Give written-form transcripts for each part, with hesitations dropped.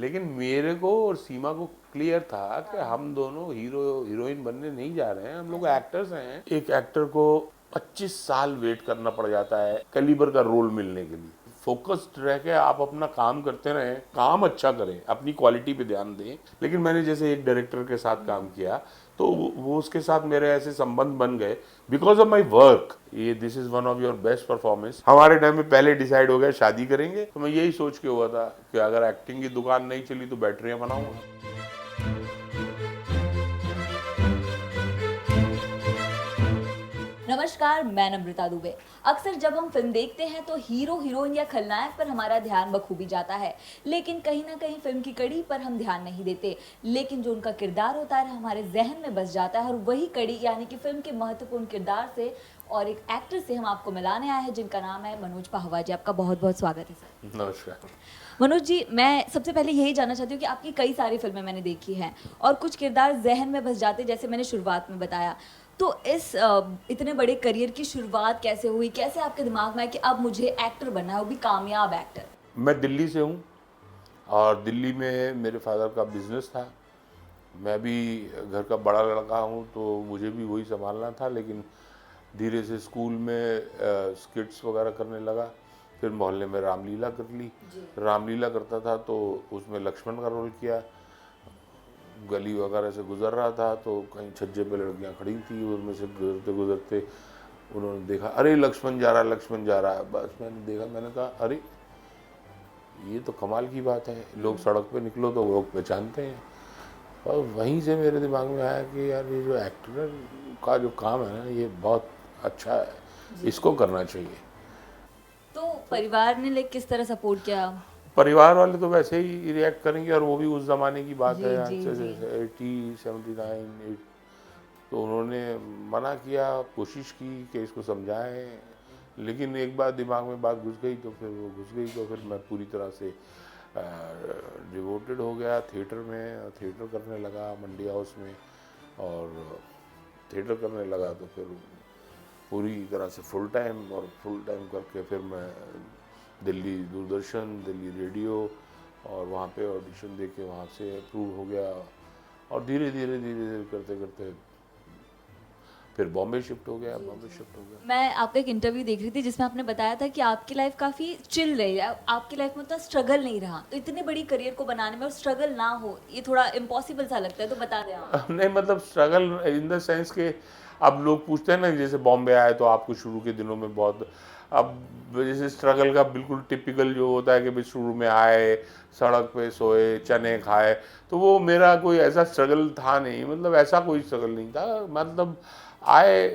लेकिन मेरे को और सीमा को क्लियर था कि हम दोनों हीरो हीरोइन बनने नहीं जा रहे हैं, हम लोग एक्टर्स हैं। एक एक्टर को 25 साल वेट करना पड़ जाता है कैलिबर का रोल मिलने के लिए। फोकस्ड रह के आप अपना काम करते रहें, काम अच्छा करें, अपनी क्वालिटी पे ध्यान दें। लेकिन मैंने जैसे एक डायरेक्टर के साथ काम किया तो वो उसके साथ मेरे ऐसे संबंध बन गए बिकॉज ऑफ माई वर्क। ये this is one of your best performance. हमारे टाइम में पहले डिसाइड हो गया शादी करेंगे, तो मैं यही सोच के हुआ था कि अगर एक्टिंग की दुकान नहीं चली तो बैटरियां बनाऊंगा। नमस्कार, मैं नम्रता दुबे। अक्सर जब हम फिल्म देखते हैं तो हीरो हीरोइन या खलनायक पर हमारा ध्यान बखूबी जाता है, लेकिन कहीं ना कहीं फिल्म की कड़ी पर हम ध्यान नहीं देते। लेकिन जो उनका किरदार होता है हमारे जहन में बस जाता है, और वही कड़ी यानी कि फिल्म के महत्वपूर्ण किरदार से और एक एक्टर से हम आपको मिलाने आए हैं जिनका नाम है मनोज पाहवा जी। आपका बहुत बहुत स्वागत है सर। नमस्कार। मनोज जी, मैं सबसे पहले यही जानना चाहती हूँ कि आपकी कई सारी फिल्में मैंने देखी हैं और कुछ किरदार जहन में बस जाते, जैसे मैंने शुरुआत में बताया। तो इस इतने बड़े करियर की शुरुआत कैसे हुई, कैसे आपके दिमाग में आया कि अब मुझे एक्टर बनना है, वो भी कामयाब एक्टर? मैं दिल्ली से हूँ और दिल्ली में मेरे फादर का बिजनेस था। मैं भी घर का बड़ा लड़का हूँ तो मुझे भी वही संभालना था। लेकिन धीरे से स्कूल में स्किट्स वगैरह करने लगा। फिर मोहल्ले में रामलीला कर ली। रामलीला करता था तो उसमें लक्ष्मण का रोल किया। गली वगैरह से गुजर रहा था तो कहीं छज्जे पे लड़कियां खड़ी थी, उनमें से गुजरते गुजरते उन्होंने देखा, अरे लक्ष्मण जा रहा है, लक्ष्मण जा रहा है। बस मैंने देखा, मैंने कहा अरे ये तो कमाल की बात है, लोग सड़क पे निकलो तो लोग पहचानते हैं। और वहीं से मेरे दिमाग में आया कि यार ये जो एक्टर का जो काम है ना, ये बहुत अच्छा है, इसको करना चाहिए। तो परिवार ने किस तरह सपोर्ट किया? परिवार वाले तो वैसे ही रिएक्ट करेंगे, और वो भी उस ज़माने की बात जी है, आज जी से जी। 80 79 तो उन्होंने मना किया, कोशिश की कि इसको समझाएं। लेकिन एक बार दिमाग में बात घुस गई तो फिर वो घुस गई, तो फिर मैं पूरी तरह से डिवोटेड हो गया थिएटर में। थिएटर करने लगा मंडी हाउस में, और थिएटर करने लगा तो फिर पूरी तरह से फुल टाइम, और फुल टाइम करके फिर मैं दिल्ली दूरदर्शन, दिल्ली रेडियो, और वहाँ पे ऑडिशन दे के वहाँ से अप्रूव हो गया। और धीरे धीरे धीरे धीरे करते करते फिर बॉम्बे शिफ्ट हो गया, बॉम्बे शिफ्ट हो गया। मैं आपका एक इंटरव्यू देख रही थी जिसमें आपने बताया था कि आपकी लाइफ काफ़ी चिल रही है, आपकी लाइफ में उतना स्ट्रगल नहीं रहा। तो इतनी बड़ी करियर को बनाने में और स्ट्रगल ना हो, ये थोड़ा इम्पॉसिबल सा लगता है, तो बता दें आप। नहीं मतलब स्ट्रगल इन द सेंस के अब लोग पूछते हैं ना, जैसे बॉम्बे आए तो आपको शुरू के दिनों में बहुत, अब जैसे स्ट्रगल का बिल्कुल टिपिकल जो होता है कि भाई शुरू में आए, सड़क पे सोए, चने खाए, तो वो मेरा कोई ऐसा स्ट्रगल था नहीं। मतलब ऐसा कोई स्ट्रगल नहीं था, मतलब आए,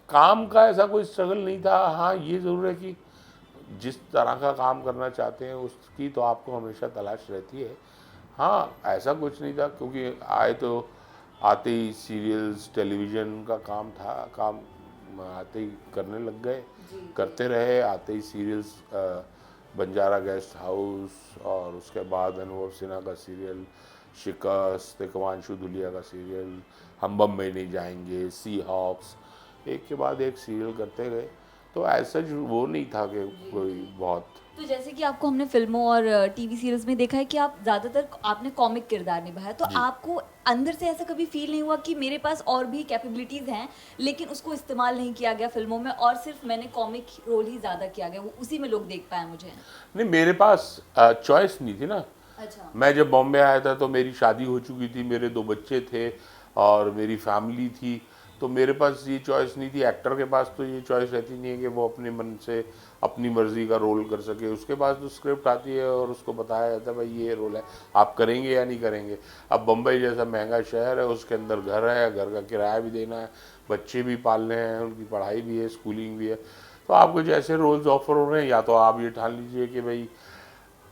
काम का ऐसा कोई स्ट्रगल नहीं था। हाँ ये ज़रूर है कि जिस तरह का काम करना चाहते हैं उसकी तो आपको हमेशा तलाश रहती है। हाँ ऐसा कुछ नहीं था, क्योंकि आए तो आते ही सीरियल्स टेलीविज़न का काम था, काम आते ही करने लग गए, करते रहे। आते ही सीरियल्स, बंजारा गेस्ट हाउस, और उसके बाद अनुभव सिन्हा का सीरियल शिकस्त, हिमांशु धुलिया का सीरियल हम बम्बई नहीं जाएंगे, सी हॉक्स, एक के बाद एक सीरियल करते गए। तो ऐसा वो नहीं था कि कोई बहुत। तो जैसे कि आपको हमने फिल्मों और टीवी सीरियल्स में देखा है कि आप ज़्यादातर आपने कॉमिक किरदार निभाया, तो जी आपको अंदर से ऐसा कभी फील नहीं हुआ कि मेरे पास और भी कैपेबिलिटीज़ हैं लेकिन उसको इस्तेमाल नहीं किया गया फिल्मों में, और सिर्फ मैंने कॉमिक रोल ही ज़्यादा किया गया, वो उसी में लोग देख पाए मुझे? नहीं, मेरे पास चॉइस नहीं थी ना। अच्छा। मैं जब बॉम्बे आया था तो मेरी शादी हो चुकी थी, मेरे 2 बच्चे थे और मेरी फैमिली थी। तो मेरे पास ये चॉइस नहीं थी। एक्टर के पास तो ये चॉइस रहती नहीं है कि वो अपने मन से अपनी मर्ज़ी का रोल कर सके। उसके पास तो स्क्रिप्ट आती है और उसको बताया जाता है भाई ये रोल है, आप करेंगे या नहीं करेंगे। अब बम्बई जैसा महंगा शहर है, उसके अंदर घर है, घर का किराया भी देना है, बच्चे भी पालने हैं, उनकी पढ़ाई भी है, स्कूलिंग भी है। तो आपको जैसे रोल्स ऑफर हो रहे हैं, या तो आप ये ठान लीजिए कि भाई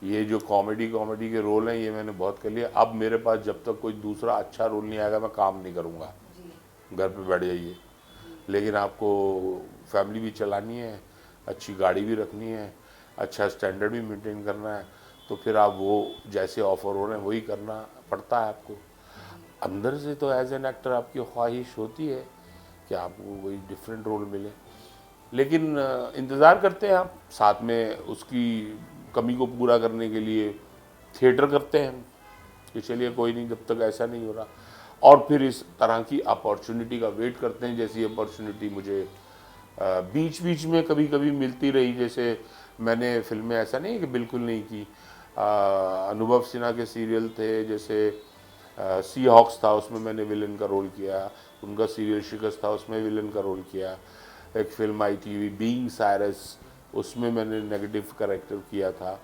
ये जो कॉमेडी कॉमेडी के रोल हैं ये मैंने बहुत कर लिया, अब मेरे पास जब तक कोई दूसरा अच्छा रोल नहीं आएगा मैं काम नहीं करूँगा, घर पे बैठ जाइए। लेकिन आपको फैमिली भी चलानी है, अच्छी गाड़ी भी रखनी है, अच्छा स्टैंडर्ड भी मेंटेन करना है, तो फिर आप वो जैसे ऑफर हो रहे हैं वही करना पड़ता है आपको। अंदर से तो एज एन एक्टर आपकी ख्वाहिश होती है कि आपको कोई डिफरेंट रोल मिले, लेकिन इंतज़ार करते हैं आप, साथ में उसकी कमी को पूरा करने के लिए थिएटर करते हैं। कि चलिए कोई नहीं, जब तक ऐसा नहीं हो रहा, और फिर इस तरह की अपॉर्चुनिटी का वेट करते हैं। जैसी अपॉर्चुनिटी मुझे बीच बीच में कभी कभी मिलती रही, जैसे मैंने फिल्में ऐसा नहीं है कि बिल्कुल नहीं की। अनुभव सिन्हा के सीरियल थे, जैसे सी हॉक्स था, उसमें मैंने विलन का रोल किया। उनका सीरियल शिकस्त था, उसमें विलन का रोल किया। एक फिल्म आई थी बीइंग साइरस, उसमें मैंने नेगेटिव कैरेक्टर किया था।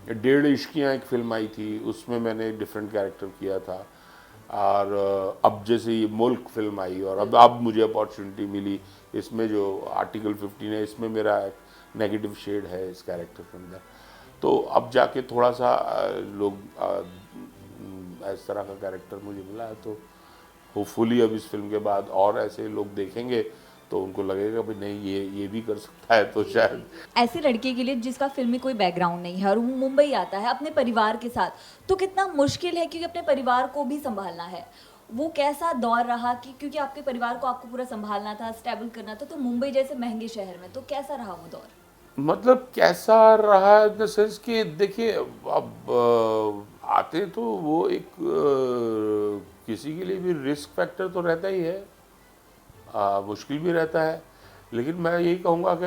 डेढ़ इश्कियाँ एक फिल्म आई थी, उसमें मैंने डिफरेंट कैरेक्टर किया था। और अब जैसे ये मुल्क फिल्म आई, और अब मुझे अपॉर्चुनिटी मिली, इसमें जो आर्टिकल 15 है, इसमें मेरा नेगेटिव शेड है इस कैरेक्टर के अंदर। तो अब जाके थोड़ा सा लोग इस तरह का कैरेक्टर मुझे मिला है, तो होपफुली अब इस फिल्म के बाद और ऐसे लोग देखेंगे तो उनको लगेगा भाई नहीं, ये भी कर सकता है, तो शायद। ऐसे लड़के के लिए जिसका फिल्म में कोई बैकग्राउंड नहीं है और वो मुंबई आता है अपने परिवार के साथ, तो कितना मुश्किल है, क्योंकि अपने परिवार को भी संभालना है। वो कैसा दौर रहा कि क्योंकि आपके परिवार को आपको पूरा संभालना था, स्टेबल करना था, तो मुंबई जैसे महंगे शहर में तो कैसा रहा वो दौर? मतलब कैसा रहा इन द सेंस कि देखिए, अब आते तो वो एक किसी के लिए भी रिस्क फैक्टर तो रहता ही है, मुश्किल भी रहता है। लेकिन मैं यही कहूँगा कि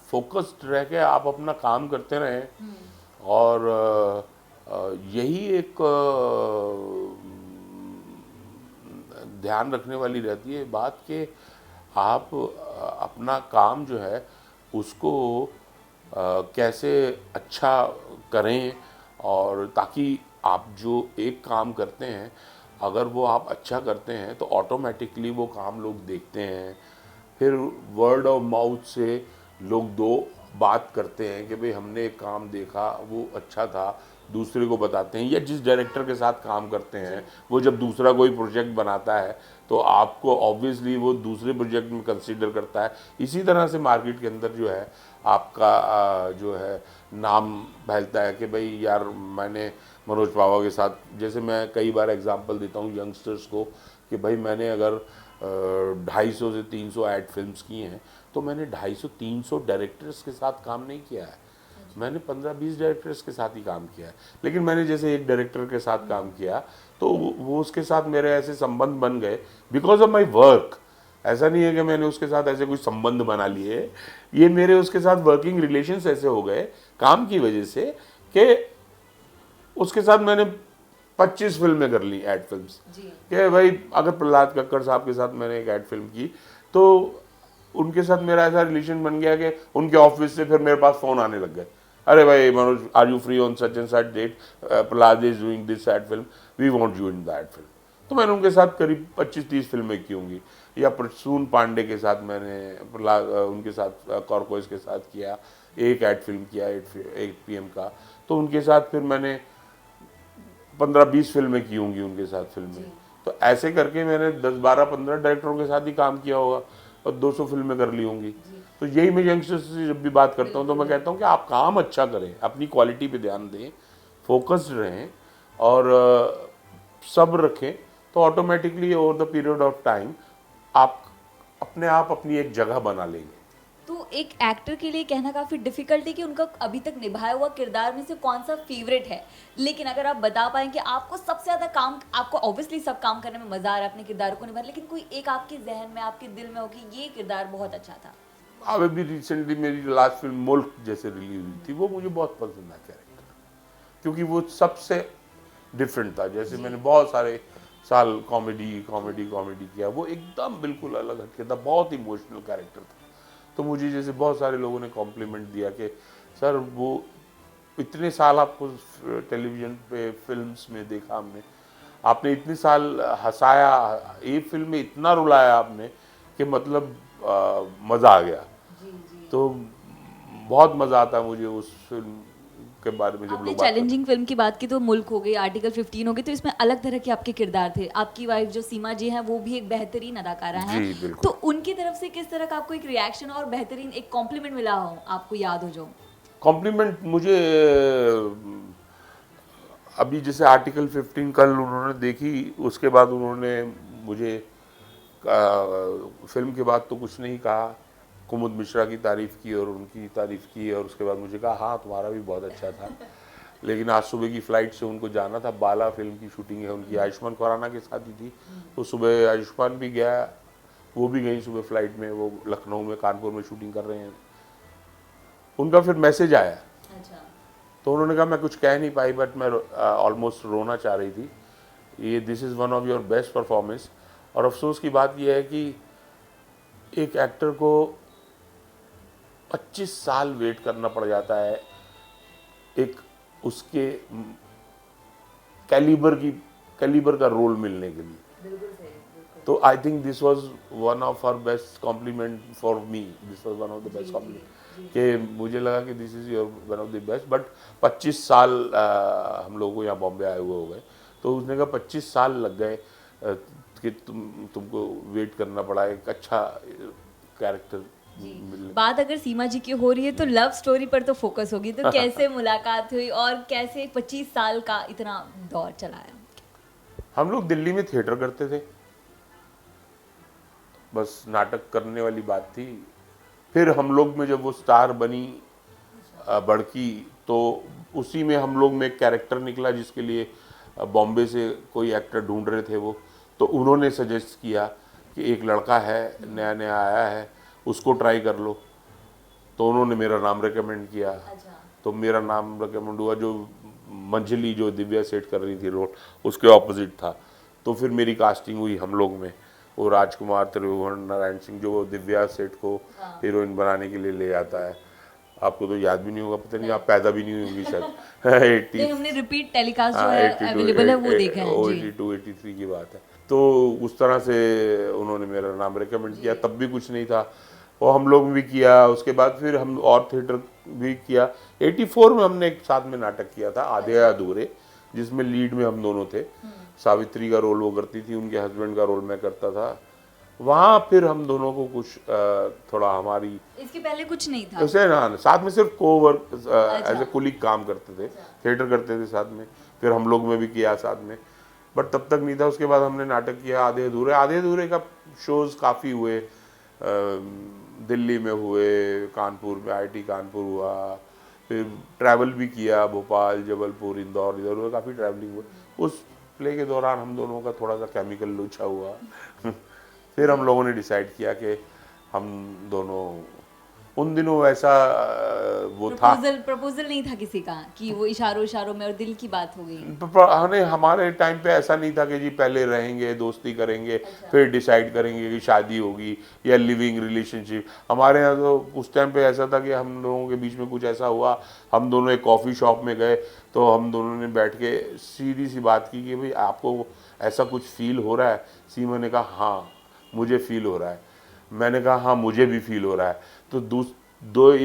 फोकस्ड रह के आप अपना काम करते रहें, और यही एक ध्यान रखने वाली रहती है बात कि आप अपना काम जो है उसको कैसे अच्छा करें, और ताकि आप जो एक काम करते हैं, अगर वो आप अच्छा करते हैं तो ऑटोमेटिकली वो काम लोग देखते हैं। फिर वर्ड ऑफ माउथ से लोग दो बात करते हैं कि भाई हमने एक काम देखा, वो अच्छा था, दूसरे को बताते हैं। या जिस डायरेक्टर के साथ काम करते हैं, वो जब दूसरा कोई प्रोजेक्ट बनाता है तो आपको ऑब्वियसली वो दूसरे प्रोजेक्ट में कंसीडर करता है। इसी तरह से मार्केट के अंदर जो है आपका जो है नाम फैलता है कि भाई यार, मैंने मनोज पावा के साथ, जैसे मैं कई बार एग्जांपल देता हूँ यंगस्टर्स को कि भाई मैंने अगर 250 से 300 ऐड फिल्म्स की हैं, तो मैंने 250-300 डायरेक्टर्स के साथ काम नहीं किया है, मैंने 15-20 डायरेक्टर्स के साथ ही काम किया है। लेकिन मैंने जैसे एक डायरेक्टर के साथ काम किया तो वो उसके साथ मेरे ऐसे संबंध बन गए बिकॉज ऑफ माई वर्क। ऐसा नहीं है कि मैंने उसके साथ ऐसे कुछ संबंध बना लिए, ये मेरे उसके साथ वर्किंग रिलेशंस ऐसे हो गए काम की वजह से कि उसके साथ मैंने 25 फिल्में कर ली, एड फिल्म्स। कि भाई अगर प्रहलाद कक्कड़ साहब के साथ मैंने एक एड फिल्म की तो उनके साथ मेरा ऐसा रिलेशन बन गया कि उनके ऑफिस से फिर मेरे पास फ़ोन आने लग गए, अरे भाई Manoj, are you free on such and such date, Prahlad is doing this ad film, we want you in that film. तो मैंने उनके साथ करीब 25-30 फिल्में की होंगी। या प्रसून पांडे के साथ मैंने उनके साथ कॉर्कोइस के साथ किया, एक एड फिल्म किया 8 PM का। तो उनके साथ फिर मैंने 15-20 फिल्में की होंगी उनके साथ फिल्में। तो ऐसे करके मैंने 10-12-15 डायरेक्टरों के साथ ही काम किया होगा और 200 फिल्में कर ली होंगी। तो यही मैं यंगस्टर्स से जब भी बात करता हूँ तो मैं कहता हूँ कि आप काम अच्छा करें, अपनी क्वालिटी पे ध्यान दें, फोकस्ड रहें और सब्र रखें, तो automatically over the period of time आप अपनी एक जगह बना लेंगे। तो एक एक्टर के लिए कहना काफी डिफिकल्ट है कि उनका अभी तक निभाया हुआ किरदार में से कौन सा फेवरेट है। लेकिन अगर आप बता पाएं कि आपको सबसे ज्यादा काम, आपको ऑब्वियसली सब काम करने में मजा आ रहा है अपने किरदार को निभा, लेकिन कोई एक आपके जहन में, आपके दिल में हो कि ये किरदार बहुत अच्छा था। अब अभी रिसेंटली मेरी लास्ट फिल्म मुल्क जैसे रिलीज हुई थी, वो मुझे बहुत पसंद आया कैरेक्टर, क्योंकि वो सबसे डिफरेंट था। जैसे मैंने बहुत सारे साल कॉमेडी किया, वो एकदम बिल्कुल अलग हटके था, बहुत इमोशनल कैरेक्टर था। तो मुझे जैसे बहुत सारे लोगों ने कॉम्प्लीमेंट दिया कि सर वो इतने साल आपको टेलीविज़न पे फिल्म्स में देखा हमने, आपने इतने साल हंसाया, एक फिल्म में इतना रुलाया आपने कि मतलब मज़ा आ गया। तो बहुत मज़ा आता है मुझे उस फिल्म के बारे में जब आपने लोग बात करते हैं। चैलेंजिंग फिल्म की बात की तो मुल्क हो गई, आर्टिकल 15 हो गई, तो इसमें अलग तरह के आपके किरदार थे। आपकी वाइफ जो सीमा जी हैं वो भी एक बेहतरीन अदाकारा हैं, जी, बिल्कुल। तो उनकी तरफ से किस तरह का आपको एक रिएक्शन और बेहतरीन एक कॉम्प्लीमेंट मिला हो, आपको याद हो जो? कॉम्प्लीमेंट मुझे अभी जैसे आर्टिकल 15 कल उन्होंने देखी, उसके बाद उन्होंने मुझे फिल्म के बाद तो कुछ नहीं कहा, कुमुद मिश्रा की तारीफ़ की और उनकी तारीफ़ की, और उसके बाद मुझे कहा हाँ तुम्हारा भी बहुत अच्छा था। लेकिन आज सुबह की फ़्लाइट से उनको जाना था, बाला फिल्म की शूटिंग है उनकी, आयुष्मान खुराना के साथ ही थी। तो सुबह आयुष्मान भी गया, वो भी गई सुबह फ़्लाइट में, वो लखनऊ में कानपुर में शूटिंग कर रहे हैं। उनका फिर मैसेज आया, अच्छा। तो उन्होंने कहा मैं कुछ कह नहीं पाई, बट मैं ऑलमोस्ट रोना चाह रही थी। ये this is one of your best performance. और अफसोस की बात यह है कि एक एक्टर को 25 साल वेट करना पड़ जाता है एक उसके कैलिबर का रोल मिलने के लिए। बिल्कुल सही, बिल्कुल। तो I think this was one of our best compliment for me, this was one of the best compliment कि मुझे लगा कि this is your one of the best. But 25 साल हम लोगों को यहाँ बॉम्बे आए हुए हो गए, तो उसने कहा 25 साल लग गए कि तुमको वेट करना पड़ा एक अच्छा कैरेक्टर मिलने। बात अगर सीमा जी की हो रही है तो लव स्टोरी पर तो फोकस होगी, तो कैसे मुलाकात हुई और कैसे 25 साल का इतना दौर चलाया? हम लोग दिल्ली में थिएटर करते थे, बस नाटक करने वाली बात थी। फिर हम लोग में जब वो स्टार बनी बड़की, तो उसी में हम लोग में एक कैरेक्टर निकला जिसके लिए बॉम्बे से कोई एक्टर ढूंढ रहे थे वो, तो उन्होंने सजेस्ट किया कि एक लड़का है नया नया आया है, उसको ट्राई कर लो। तो उन्होंने मेरा नाम रेकमेंड किया। अच्छा। तो मेरा नाम रेकमेंड हुआ, जो मंजली जो दिव्या सेठ कर रही थी रोल, उसके ऑपोजिट था। तो फिर मेरी कास्टिंग हुई हम लोग में, वो राजकुमार त्रिभुवन नारायण सिंह जो दिव्या सेठ को हीरोइन बनाने के लिए ले आता है। आपको तो याद भी नहीं होगा, पता नहीं आप पैदा भी नहीं होंगी शायद। 80 नहीं, हमने रिपीट टेलीकास्ट जो है अवेलेबल है वो देखा है जी। 82 83 की बात है। तो उस तरह से उन्होंने मेरा नाम रेकमेंड किया, तब भी कुछ नहीं था, और हम लोग भी किया। उसके बाद फिर हम और थिएटर भी किया। 84 में हमने एक साथ में नाटक किया था आधे अधूरे, जिसमें लीड में हम दोनों थे। सावित्री का रोल वो करती थी, उनके हस्बैंड का रोल मैं करता था। वहाँ फिर हम दोनों को कुछ थोड़ा हमारी इसके पहले कुछ नहीं था। उसे ना साथ में सिर्फ को वर्क एज ए कुलीग काम करते थे, थिएटर करते थे साथ में। फिर हम लोग में भी किया साथ में, बट तब तक नहीं था। उसके बाद हमने नाटक किया आधे अधूरे का शोज काफ़ी हुए, दिल्ली में हुए, कानपुर में आईटी कानपुर हुआ, फिर ट्रैवल भी किया, भोपाल जबलपुर इंदौर, इधर उधर काफ़ी ट्रैवलिंग हुई। उस प्ले के दौरान हम दोनों का थोड़ा सा केमिकल लूचा हुआ। फिर हम लोगों ने डिसाइड किया कि हम दोनों, उन दिनों वैसा वो था, प्रपोजल नहीं था किसी का कि वो इशारों इशारों में और दिल की बात हो गई। हमारे टाइम पे ऐसा नहीं था कि जी पहले रहेंगे दोस्ती करेंगे, फिर डिसाइड करेंगे कि शादी होगी या लिविंग रिलेशनशिप। हमारे यहाँ तो उस टाइम पे ऐसा था कि हम लोगों के बीच में कुछ ऐसा हुआ, हम दोनों एक कॉफ़ी शॉप में गए, तो हम दोनों ने बैठ के सीधी सी बात की कि भाई आपको ऐसा कुछ फील हो रहा है? सीमा ने कहा हाँ मुझे फील हो रहा है। मैंने कहा हाँ मुझे भी फील हो रहा है। तो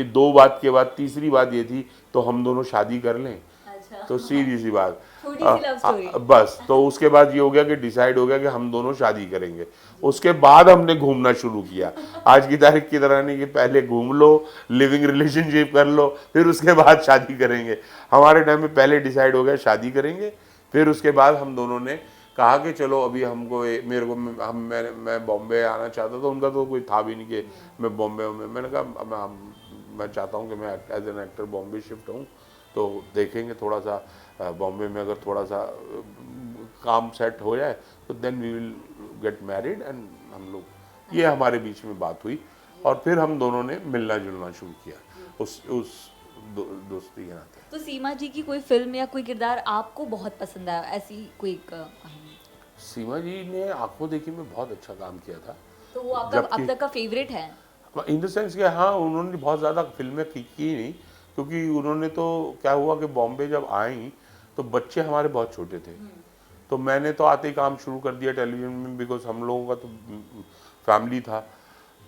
दो बात के बाद तीसरी बात ये थी, तो हम दोनों शादी कर लें। अच्छा। तो सीधी सी बात, छोटी सी लव स्टोरी। बस। तो उसके बाद ये हो गया कि डिसाइड हो गया कि हम दोनों शादी करेंगे। उसके बाद हमने घूमना शुरू किया। आज की तारीख की तरह नहीं कि पहले घूम लो, लिविंग रिलेशनशिप कर लो, फिर उसके बाद शादी करेंगे। हमारे टाइम में पहले डिसाइड हो गया शादी करेंगे, फिर उसके बाद हम दोनों ने कहा कि चलो अभी हमको मेरे को मैं बॉम्बे आना चाहता था। उनका तो कोई था भी नहीं कि मैं बॉम्बे में। मैंने कहा मैं चाहता हूँ कि मैं as an actor Bombay shift हूँ, तो देखेंगे थोड़ा सा बॉम्बे में अगर थोड़ा सा काम सेट हो जाए तो then we will get married. And हम लोग, ये हमारे बीच में बात हुई, और फिर हम दोनों ने मिलना जुलना शुरू किया उस दोस्ती के नाते। तो सीमा जी की कोई फिल्म या कोई किरदार आपको बहुत पसंद आया, ऐसी कोई कहानी? सीमा जी ने आंखों देखी में बहुत अच्छा काम किया था। तो वो आपका अब तक का फेवरेट है? इन द सेंस कि हाँ उन्होंने बहुत ज़्यादा फिल्में की नहीं, क्योंकि उन्होंने तो क्या हुआ कि बॉम्बे जब आई तो बच्चे हमारे बहुत छोटे थे। तो मैंने तो आते ही काम शुरू कर दिया टेलीविज़न में, बिकॉज हम लोगों का तो फैमिली था,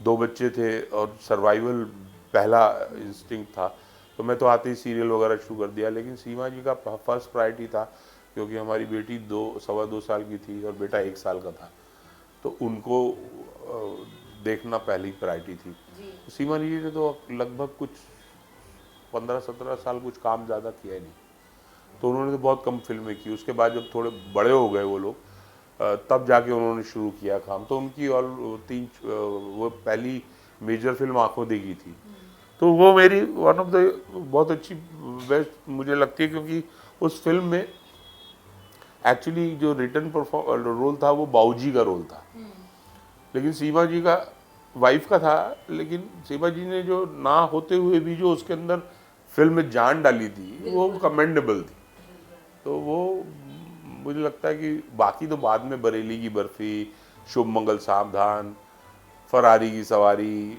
2 बच्चे थे और सर्वाइवल पहला इंस्टिंक्ट था। तो मैं तो आते ही सीरियल वगैरह शुरू कर दिया। लेकिन सीमा जी का फर्स्ट प्रायोरिटी था, क्योंकि हमारी बेटी 2 साल की थी और बेटा 1 साल का था, तो उनको देखना पहली प्रायोरिटी थी। सीमा जी ने तो लगभग कुछ 15-17 साल कुछ काम ज़्यादा किया ही नहीं, तो उन्होंने तो बहुत कम फिल्में की। उसके बाद जब थोड़े बड़े हो गए वो लोग, तब जाके उन्होंने शुरू किया काम। तो उनकी और वो पहली मेजर फिल्म आंखों देखी थी, तो वो मेरी वन ऑफ द बहुत अच्छी बेस्ट मुझे लगती है, क्योंकि उस फिल्म में एक्चुअली जो रिटर्न रोल था वो बाऊजी का रोल था, लेकिन सीमा जी का वाइफ का था, लेकिन सीमा जी ने जो ना होते हुए भी जो उसके अंदर फिल्म में जान डाली थी वो कमेंडेबल थी। तो वो मुझे लगता है कि बाकी तो बाद में बरेली की बर्फी, शुभ मंगल सावधान, फरारी की सवारी,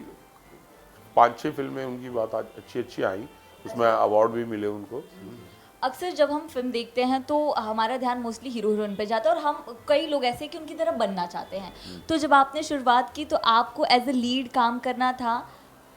5-6 फिल्में उनकी बात अच्छी अच्छी आई, उसमें अवार्ड भी मिले उनको। अक्सर जब हम फिल्म देखते हैं तो हमारा ध्यान मोस्टली हीरो हीरोइन पे जाता है, और हम कई लोग ऐसे हैं कि उनकी तरह बनना चाहते हैं। तो जब आपने शुरुआत की तो आपको एज ए लीड काम करना था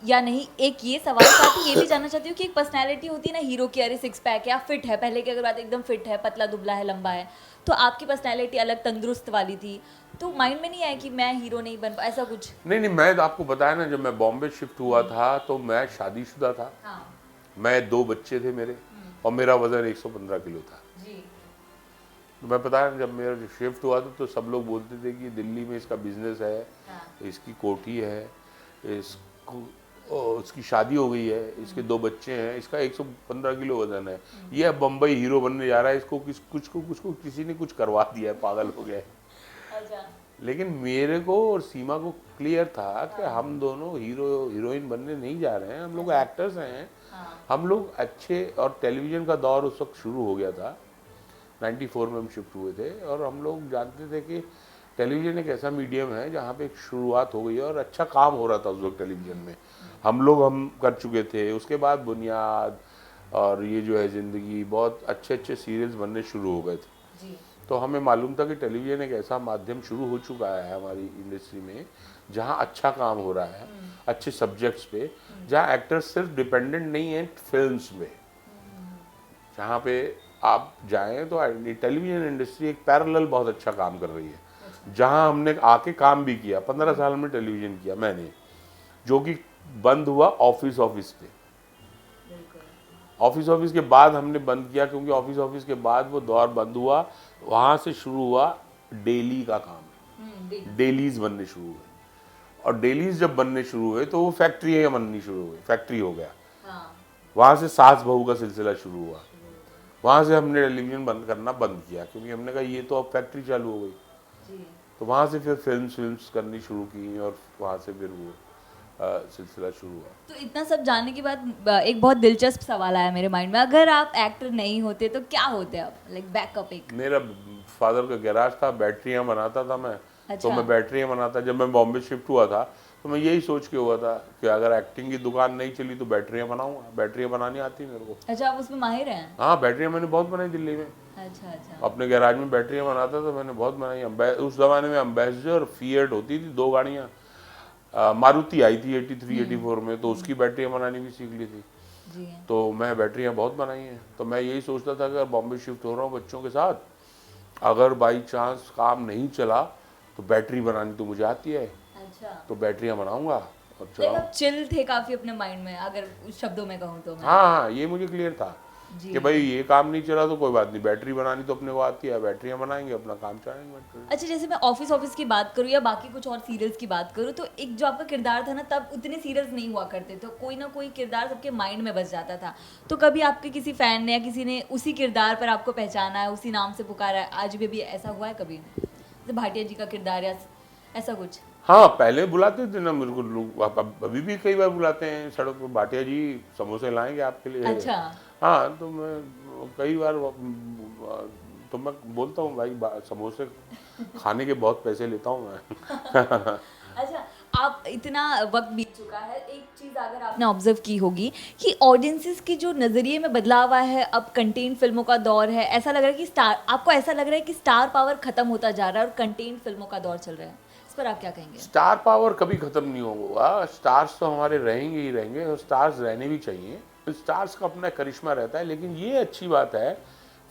या नहीं? एक ये सवाल, साथ ही ये भी जानना चाहती हूँ कि एक पर्सनैलिटी होती है ना हीरो की, अरे सिक्स पैक है या फिट है, पहले की अगर बात एकदम फिट है, पतला दुबला है, लंबा है, तो आपकी पर्सनैलिटी अलग तंदुरुस्त वाली थी, तो माइंड में नहीं आया कि मैं हीरो नहीं बन ऐसा कुछ? नहीं, मैं तो आपको बताया ना, जब मैं बॉम्बे शिफ्ट हुआ था तो मैं शादीशुदा था, हाँ मैं 2 बच्चे थे मेरे, और मेरा वजन 115 किलो था। जी। तो मैं पता है जब मेरा जो शिफ्ट हुआ था तो सब लोग बोलते थे कि दिल्ली में इसका बिजनेस है, हाँ। इसकी कोठी है, इसको उसकी शादी हो गई है, इसके 2 बच्चे हैं, इसका 115 किलो वजन है, ये अब बम्बई हीरो बनने जा रहा है, इसको कुछ को किसी ने कुछ करवा दिया है, पागल हो गया है। अच्छा। लेकिन मेरे को और सीमा को क्लियर था कि हम दोनों हीरो हीरोइन बनने नहीं जा रहे हैं, हम लोग एक्टर्स हैं, हम लोग अच्छे, और टेलीविज़न का दौर उस वक्त शुरू हो गया था, 94 में हम शिफ्ट हुए थे, और हम लोग जानते थे कि टेलीविज़न एक ऐसा मीडियम है जहाँ पे एक शुरुआत हो गई है और अच्छा काम हो रहा था उस वक्त टेलीविज़न में, हम कर चुके थे। उसके बाद बुनियाद और ये जो है ज़िंदगी, बहुत अच्छे अच्छे सीरियल्स बनने शुरू हो गए थे। जी। तो हमें मालूम था कि टेलीविज़न एक ऐसा माध्यम शुरू हो चुका है हमारी इंडस्ट्री में जहाँ अच्छा काम हो रहा है, अच्छे सब्जेक्ट्स पे, जहाँ एक्टर्स सिर्फ डिपेंडेंट नहीं है फिल्म्स में, जहाँ पे आप जाएं तो टेलीविज़न इंडस्ट्री एक पैरेलल बहुत अच्छा काम कर रही है, जहाँ हमने आके काम भी किया। 15 साल में टेलीविज़न किया मैंने, जो कि बंद हुआ ऑफिस पे। ऑफिस के बाद हमने बंद किया, क्योंकि ऑफिस के बाद वो दौर बंद हुआ, वहाँ से शुरू हुआ डेली का काम, डेलीज बनने शुरू हुए, और डेलीज जब बनने शुरू हुए तो वो फैक्ट्री बननी शुरू हुई, फैक्ट्री हो गया। वहाँ से सास बहू का सिलसिला शुरू हुआ, वहाँ से हमने टेलीविज़न बंद करना बंद किया, क्योंकि हमने कहा ये तो अब फैक्ट्री चालू हो गई। तो वहाँ से फिर फिल्म्स करनी शुरू की, और वहाँ से फिर वो सिलसिला शुरू हुआ। तो इतना सब जानने के बाद एक बहुत दिलचस्प सवाल आया मेरे माइंड में, अगर आप एक्टर नहीं होते तो क्या होते आप? लाइक बैकअप एक। मेरा फादर का गैराज था, बैटरियाँ बनाता था मैं। अच्छा। तो मैं बैटरियाँ बनाता, जब मैं बॉम्बे शिफ्ट हुआ था तो मैं यही सोच के हुआ था कि अगर एक्टिंग की दुकान नहीं चली तो बैटरियाँ बनाऊंगा, बैटरियाँ बनानी आती मेरे को। अच्छा, आप उसमें माहिर हैं? हाँ, बैटरियाँ मैंने बहुत बनाई दिल्ली में। अच्छा अच्छा। अपने गैराज में बैटरियाँ बनाता था मैंने, बहुत बनाई। उस ज़माने में अम्बेसडर फिएट होती थी, 2 गाड़ियाँ, मारुति आई थी 83-84 में, तो उसकी बैटरियाँ बनानी भी सीख ली थी। जी। तो मैं बैटरियाँ बहुत बनाई हैं। तो मैं यही सोचता था कि अगर बॉम्बे शिफ्ट हो रहा हूँ बच्चों के साथ, अगर बाई चांस काम नहीं चला तो बैटरी बनानी तो मुझे आती है, अच्छा। तो बैटरियाँ बनाऊंगा और लाइक चलाऊँ। आप चिल थे काफी अपने माइंड में, अगर उस शब्दों में कहूँ तो मैं। हाँ, ये मुझे क्लियर था जी। कि भाई ये काम नहीं चला तो कोई बात नहीं, बैटरी बनानी तो अपने को आती है, बैटरियाँ बनाएंगे, अपना काम चलाएंगे। अच्छा, जैसे मैं ऑफिस की बात करूँ या बाकी कुछ और सीरियल्स की बात करूँ, तो एक जो आपका किरदार था ना, तब उतने सीरियल्स नहीं हुआ करते, तो कोई ना कोई किरदार सबके माइंड में बस जाता था। तो कभी आपके किसी फैन ने या किसी ने उसी किरदार पर आपको पहचाना है, उसी नाम से पुकारा है, आज भी ऐसा हुआ है कभी? जैसे भाटिया जी का किरदार या ऐसा कुछ? हाँ, पहले बुलाते थे ना मेरे को लोग, अभी भी कई बार बुलाते हैं सड़क पर, भाटिया जी समोसे लाएंगे आपके लिए। अच्छा। हाँ, तो मैं कई बार तो मैं बोलता हूँ भाई समोसे खाने के बहुत पैसे लेता हूँ मैं। अच्छा, आप इतना वक्त बीत चुका है, एक चीज़ अगर आपने ऑब्जर्व की होगी कि ऑडियंसेस के जो नज़रिए में बदलाव आया है, अब कंटेंट फिल्मों का दौर है, ऐसा लग रहा है कि आपको ऐसा लग रहा है कि स्टार पावर खत्म होता जा रहा है और कंटेंट फिल्मों का दौर चल रहा है, इस पर आप क्या कहेंगे? स्टार पावर कभी ख़त्म नहीं होगा, स्टार्स तो हमारे रहेंगे ही रहेंगे, और स्टार्स रहने भी चाहिए। स्टार्स का अपना करिश्मा रहता है, लेकिन ये अच्छी बात है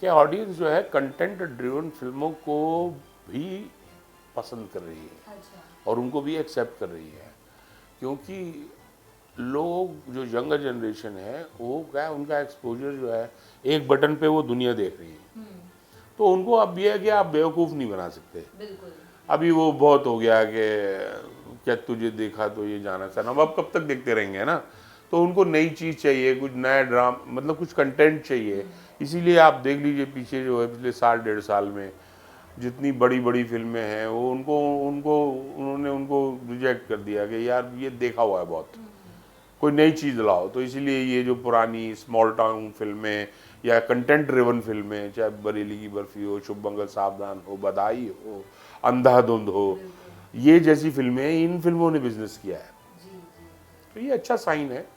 कि ऑडियंस जो है कंटेंट ड्रिवन फिल्मों को भी पसंद कर रही है। अच्छा। और उनको भी एक्सेप्ट कर रही है, क्योंकि लोग जो यंगर जनरेशन है वो क्या, उनका एक्सपोजर जो है एक बटन पे वो दुनिया देख रही है, तो उनको अब ये है कि आप बेवकूफ़ नहीं बना सकते। बिल्कुल। अभी वो बहुत हो गया कि क्या तुझे देखा तो ये जाना सनम, अब कब तक देखते रहेंगे, है ना। तो उनको नई चीज़ चाहिए, कुछ नया ड्रामा, मतलब कुछ कंटेंट चाहिए। इसीलिए आप देख लीजिए पीछे जो है पिछले साल 1.5 साल में जितनी बड़ी बड़ी फिल्में हैं वो उनको उनको उन्होंने उनको रिजेक्ट कर दिया कि यार ये देखा हुआ है बहुत, कोई नई चीज़ लाओ। तो इसीलिए ये जो पुरानी स्मॉल टाउन फिल्में या कंटेंट ड्रिवन फिल्में, चाहे बरेली की बर्फी हो, शुभ मंगल सावधान हो, बधाई हो, अंधाधुंध हो, ये जैसी फिल्में, इन फिल्मों ने बिजनेस किया है। तो ये अच्छा साइन है,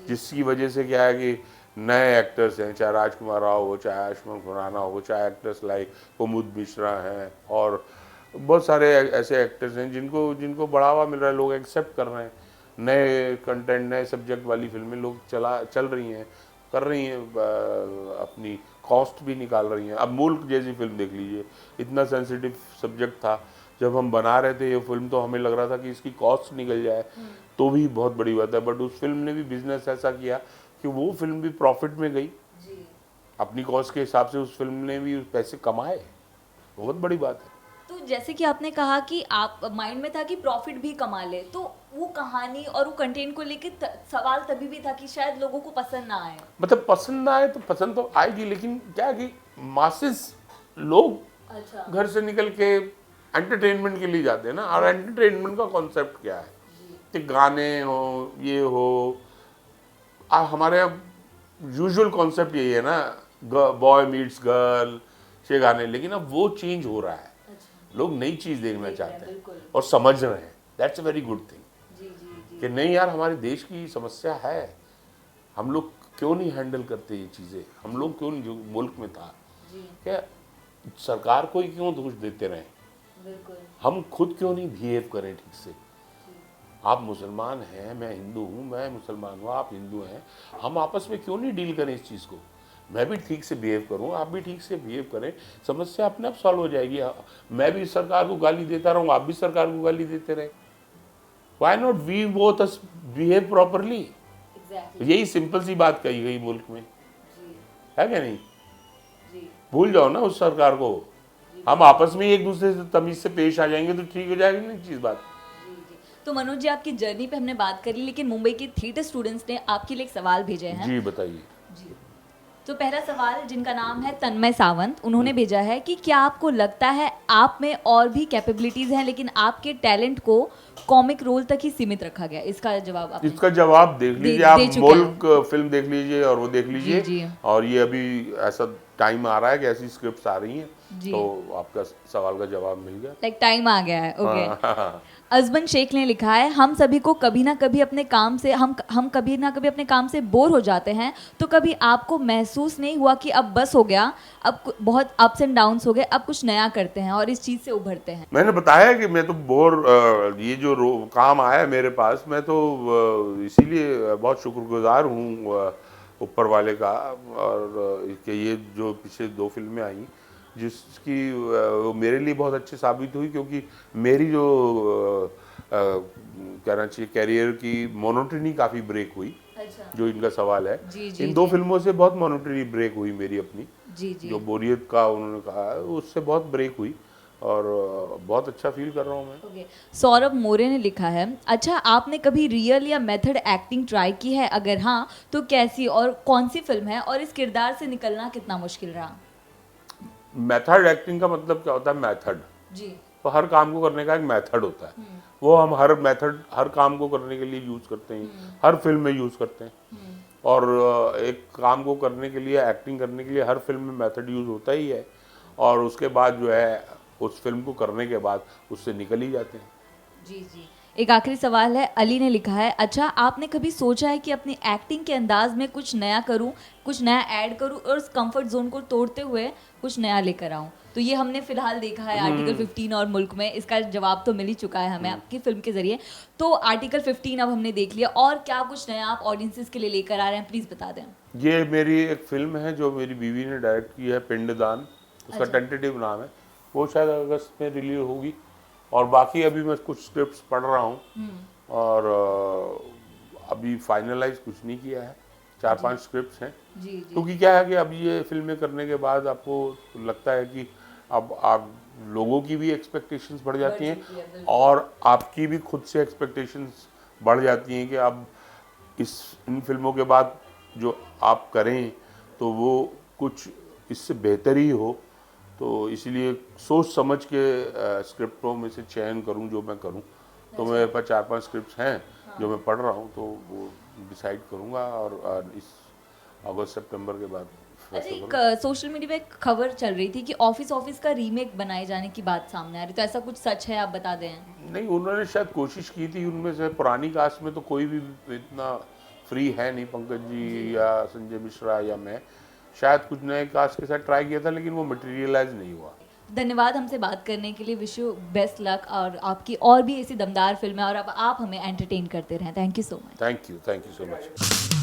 जिसकी वजह से क्या है कि नए एक्टर्स हैं, चाहे राजकुमार राव हो, चाहे आयुष्मान खुराना हो, चाहे एक्टर्स लाइक कुमुद मिश्रा हैं, और बहुत सारे ऐसे एक्टर्स हैं जिनको जिनको बढ़ावा मिल रहा है, लोग एक्सेप्ट कर रहे हैं। नए कंटेंट, नए सब्जेक्ट वाली फिल्में लोग चल रही हैं, कर रही हैं, अपनी कॉस्ट भी निकाल रही हैं। अब मुल्क जैसी फिल्म देख लीजिए, इतना सेंसिटिव सब्जेक्ट था, जब हम बना रहे थे ये फिल्म तो हमें लग रहा था कि इसकी कॉस्ट निकल जाए तो भी बहुत बड़ी बात है, बट उस फिल्म ने भी बिजनेस ऐसा किया कि वो फिल्म भी प्रॉफिट में गई अपनी कॉस्ट के हिसाब से, उस फिल्म ने भी पैसे कमाए, बहुत बड़ी बात है। तो जैसे कि आपने कहा कि आप माइंड में था कि प्रॉफिट भी कमा ले, तो वो कहानी और वो कंटेंट को लेके सवाल तभी भी था कि शायद लोगों को पसंद ना आए। मतलब पसंद ना आए तो पसंद तो आएगी, लेकिन क्या है कि मासेस लोग अच्छा। घर से निकल के एंटरटेनमेंट के लिए जाते हैं ना, और एंटरटेनमेंट का कॉन्सेप्ट क्या है कि गाने हो, ये हो, हमारे यूजुअल कॉन्सेप्ट यही है ना, बॉय मीट्स गर्ल, ये गाने, लेकिन अब वो चेंज हो रहा है। लोग नई चीज़ देखना चाहते हैं और समझ रहे हैं, that's a very good thing कि नहीं यार हमारे देश की समस्या है, हम लोग क्यों नहीं हैंडल करते ये चीज़ें, हम लोग क्यों नहीं, जो मुल्क में था क्या सरकार को ही क्यों दोष देते रहें, हम खुद क्यों नहीं बिहेव करें ठीक से। आप मुसलमान हैं, मैं हिंदू हूँ, मैं मुसलमान हूँ, आप हिंदू हैं, हम आपस में क्यों नहीं डील करें इस चीज़ को, मैं भी ठीक से बिहेव करूँ, आप भी ठीक से बिहेव करें, समस्या अपने आप सॉल्व हो जाएगी। मैं भी सरकार को गाली देता रहूँ, आप भी सरकार को गाली देते रहें, why not we both us behave properly. यही सिंपल सी बात कही गई मुल्क में, है क्या नहीं? भूल जाओ ना उस सरकार को, हम आपस में एक दूसरे से तमीज से पेश आ जाएंगे तो ठीक हो जाएगी ना चीज़ बात। तो मनोज जी, आपकी जर्नी पे हमने बात करी, लेकिन मुंबई के थिएटर स्टूडेंट्स ने आपके लिए एक सवाल भेजे हैं। जी बताइए। जी, तो पहला सवाल, जिनका नाम है तन्मय सावंत, उन्होंने भेजा है कि क्या आपको लगता है आप में और भी कैपेबिलिटीज हैं लेकिन आपके टैलेंट को कॉमिक रोल तक ही सीमित रखा गया? इसका जवाब आप इसका जवाब देख लीजिए, आप मुल्क फिल्म देख लीजिए और वो देख लीजिए। जी। और ये अभी ऐसा टाइम आ रहा है कि ऐसी स्क्रिप्ट्स आ रही हैं, तो आपका सवाल का जवाब मिल गया, लाइक टाइम आ गया है। ओके। अजमन शेख ने लिखा है, हम सभी को कभी ना कभी अपने काम से हम कभी ना कभी अपने काम से बोर हो जाते हैं, तो कभी आपको महसूस नहीं हुआ कि अब बस हो गया, अब बहुत अप्स एंड डाउन्स हो गए, अब कुछ नया करते हैं और इस चीज़ से उभरते हैं? मैंने बताया कि मैं तो ये जो काम आया है मेरे पास, मैं तो इसीलिए बहुत शुक्रगुजार हूँ ऊपर वाले का, और कि ये जो पिछले 2 फिल्में आई जिसकी मेरे लिए बहुत अच्छी साबित हुई, क्योंकि मेरी जो कहना चाहिए कैरियर की मोनोटनी काफ़ी ब्रेक हुई। अच्छा। जो इनका सवाल है, इन 2 फिल्मों से बहुत मोनोटनी ब्रेक हुई मेरी अपनी। जो बोरियत का उन्होंने कहा उससे बहुत ब्रेक हुई, और बहुत अच्छा फील कर रहा हूँ मैं। Okay. सौरभ मोरे ने लिखा है, अच्छा आपने कभी रियल या मेथड एक्टिंग ट्राई की है? अगर हाँ तो कैसी और कौन सी फिल्म है, और इस किरदार से निकलना कितना मुश्किल रहा? मेथड एक्टिंग का मतलब क्या होता है? मेथड जी। तो हर काम को करने का एक मेथड होता है, वो हम हर मेथड हर काम को करने के लिए यूज़ करते हैं, हर फिल्म में यूज़ करते हैं। और एक काम को करने के लिए, एक्टिंग करने के लिए हर फिल्म में मेथड यूज़ होता ही है, और उसके बाद जो है उस फिल्म को करने के बाद उससे निकल ही जाते हैं। जी। एक आखिरी सवाल है, अली ने लिखा है, अच्छा आपने कभी सोचा है कि अपनी एक्टिंग के अंदाज में कुछ नया करूं, कुछ नया ऐड करूं और उस कंफर्ट जोन को तोड़ते हुए कुछ नया लेकर आऊं? तो ये हमने फिलहाल देखा है आर्टिकल 15 और मुल्क में, इसका जवाब तो मिल ही चुका है हमें आपकी फिल्म के जरिए। तो आर्टिकल 15 अब हमने देख लिया, और क्या कुछ नया आप ऑडियंसेस के लिए लेकर आ रहे हैं, प्लीज बता दें। ये मेरी एक फिल्म है जो मेरी बीवी ने डायरेक्ट की है, पिंडदान, उसका टेंटेटिव नाम है, वो शायद अगस्त में रिलीज होगी, और बाकी अभी मैं कुछ स्क्रिप्ट्स पढ़ रहा हूँ, और अभी फाइनलाइज कुछ नहीं किया है, 4-5 स्क्रिप्ट्स हैं। क्योंकि क्या है कि अब ये फिल्में करने के बाद आपको लगता है कि अब आप लोगों की भी एक्सपेक्टेशंस बढ़ जाती हैं, और आपकी भी खुद से एक्सपेक्टेशंस बढ़ जाती हैं कि अब इन फिल्मों के बाद जो आप करें तो वो कुछ इससे बेहतर ही हो, तो इसलिए सोच समझ के स्क्रिप्टों में से चयन करूं जो मैं करूं। तो मेरे पास 4-5 स्क्रिप्ट्स हैं जो मैं पढ़ रहा हूं, तो वो डिसाइड करूंगा और इस अगस्त सितंबर के बाद अच्छा, फैसला एक करूंगा। सोशल मीडिया पे एक खबर चल रही थी कि ऑफिस का रीमेक बनाए जाने की बात सामने आ रही, तो ऐसा कुछ सच है, आप बता दें। नहीं, उन्होंने शायद कोशिश की थी, उनमें से पुरानी कास्ट में तो कोई भी इतना फ्री है नहीं, पंकज जी या संजय मिश्रा या मैं। शायद कुछ नए कास्ट के साथ ट्राई किया था, लेकिन वो मटेरियलाइज नहीं हुआ। धन्यवाद हमसे बात करने के लिए, विश यू बेस्ट लक और आपकी और भी ऐसी दमदार फिल्में और अब आप हमें एंटरटेन करते रहें। Thank you so much. Thank you so much.